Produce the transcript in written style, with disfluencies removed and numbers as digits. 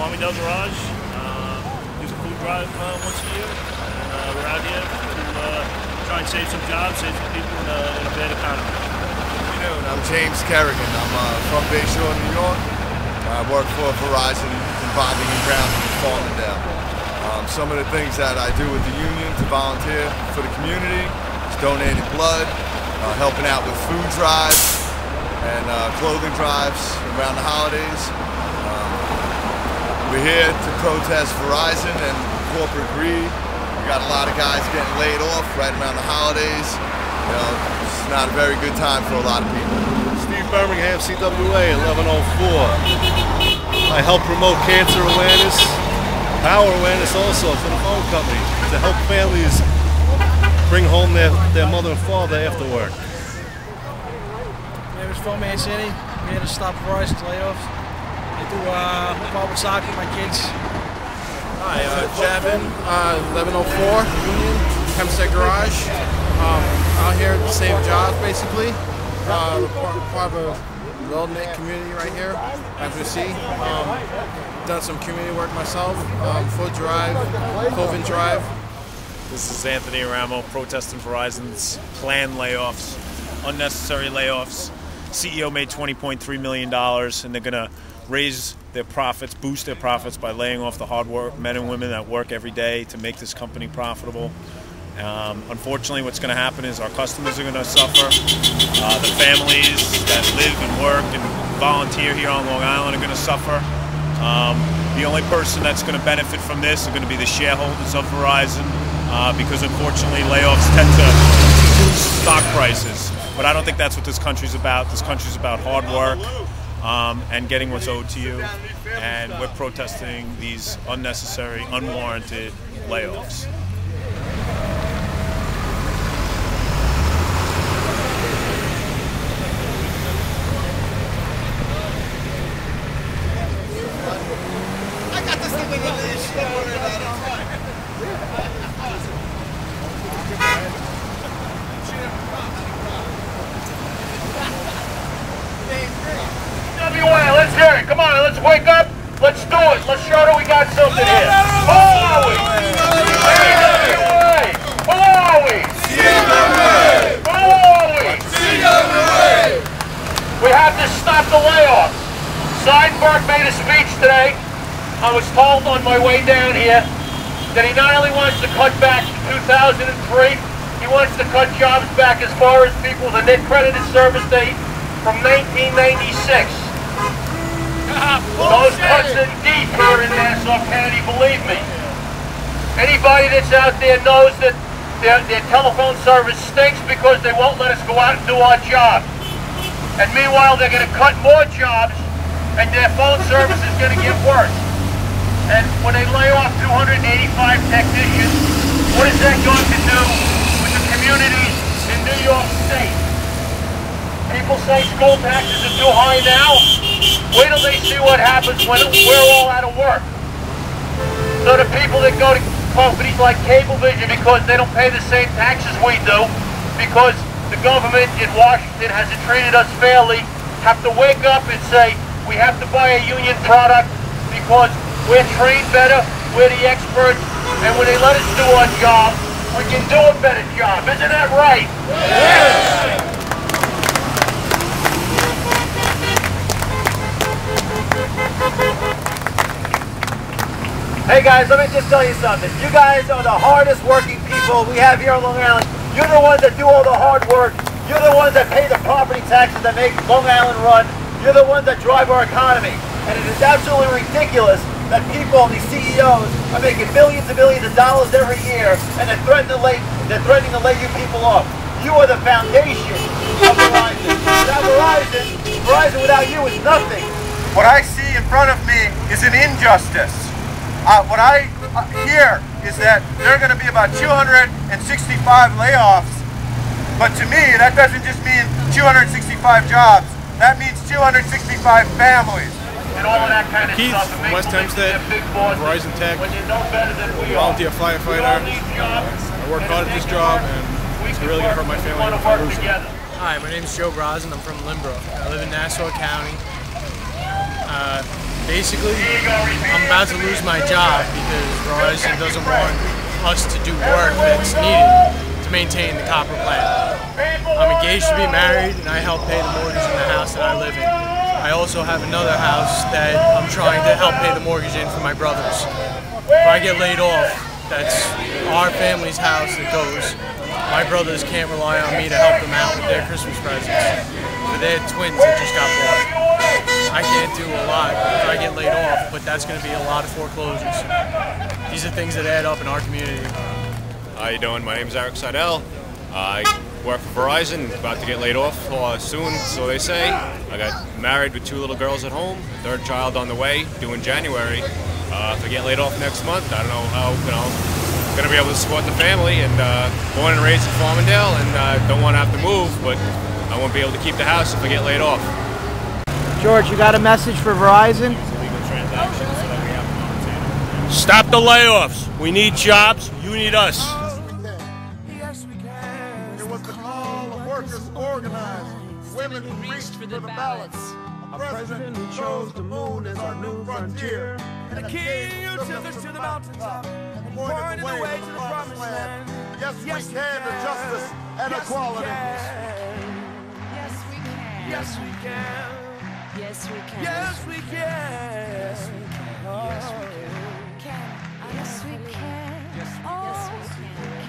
Farming Del Garage. Do the food drive once a year. And we're out here to try and save some jobs, save some people in a bad economy. Good afternoon. I'm James Kerrigan. I'm from Bayshore, New York. I work for Verizon in bonding and grounding in Farmingdale. Some of the things that I do with the union to volunteer for the community is donating blood, helping out with food drives and clothing drives around the holidays. We're here to protest Verizon and corporate greed. We got a lot of guys getting laid off right around the holidays. You know, it's not a very good time for a lot of people. Steve Birmingham, CWA, 1104. I help promote cancer awareness, power awareness also for the phone company to help families bring home their mother and father after work. My name is Phil Mancini. I'm here to stop Verizon's layoffs. I do public soccer with my kids. Hi, Javin, 1104 Union, Hempstead Garage. Out here to save jobs, basically. Part of a well-knit community right here, as we see. Done some community work myself, food drive, clothing drive. This is Anthony Aramo protesting Verizon's planned layoffs, unnecessary layoffs. CEO made $20.3 million, and they're going to raise their profits, boost their profits by laying off the hard work men and women that work every day to make this company profitable. Unfortunately, what's going to happen is our customers are going to suffer. The families that live and work and volunteer here on Long Island are going to suffer. The only person that's going to benefit from this are going to be the shareholders of Verizon, because unfortunately layoffs tend to boost stock prices. But I don't think that's what this country's about. This country's about hard work and getting what's owed to you. And we're protesting these unnecessary, unwarranted layoffs. CWA, let's hear it. Come on, let's wake up. Let's do it. Let's show that we got something here. Who are we? CWA. Who are we? CWA. Who are we? CWA. We have to stop the layoffs. Seidenberg made a speech today. I was told on my way down here that he not only wants to cut back to 2003, he wants to cut jobs back as far as people with a net credited service date from 1996. Those cuts are deep here in Nassau County, believe me. Anybody that's out there knows that their telephone service stinks because they won't let us go out and do our job. And meanwhile, they're going to cut more jobs and their phone service is going to get worse. And when they lay off 285 technicians, what is that going to do with the communities in New York State? People say school taxes are too high now. Wait till they see what happens when we're all out of work. So the people that go to companies like Cablevision because they don't pay the same taxes we do, because the government in Washington hasn't treated us fairly, have to wake up and say, we have to buy a union product because we're trained better, we're the experts, and when they let us do our job, we can do a better job. Isn't that right? Yes! Hey guys, let me just tell you something. You guys are the hardest working people we have here on Long Island. You're the ones that do all the hard work. You're the ones that pay the property taxes that make Long Island run. You're the ones that drive our economy. And it is absolutely ridiculous that people, these CEOs, are making millions and millions of dollars every year, and they're threatening to lay you people off. You are the foundation of Verizon. Without Verizon without you is nothing. What I see in front of me is an injustice. What I hear is that there are going to be about 265 layoffs, but to me that doesn't just mean 265 jobs, that means 265 families. And all of that kind of Keith, stuff. West Hempstead, Verizon Tech, volunteer firefighter. I work hard at this job and it's really going to hurt my family if I lose it. Hi, my name is Joe Brosnan. I'm from Limbrook. I live in Nassau County. Basically, I'm about to lose my job because Verizon doesn't want us to do work that's needed to maintain the copper plant. I'm engaged to be married, and I help pay the mortgage in the house that I live in. I also have another house that I'm trying to help pay the mortgage in for my brothers. If I get laid off, that's our family's house that goes. My brothers can't rely on me to help them out with their Christmas presents. For their twins that just got born. I can't do a lot if I get laid off, but that's going to be a lot of foreclosures. These are things that add up in our community. How you doing? My name is Eric Seidel. I work for Verizon, about to get laid off soon, so they say. I got married with 2 little girls at home, a 3rd child on the way, due in January. If I get laid off next month, I don't know how, I'm going to be able to support the family, and born and raised in Farmingdale, and don't want to have to move, but I won't be able to keep the house if I get laid off. George, you got a message for Verizon? Stop the layoffs. We need jobs. You need us. Yes, we can. It was the call of workers organized. Women who reached for the ballots. A president who chose the moon as our new frontier. And a king who took us to the mountaintop and pointed the way to the promised land. Yes, we can to justice and equality. Yes, we can. Yes, we can. Yes, we can. Yes, we can. Yes, we can. Yes, we can. Yes, we can.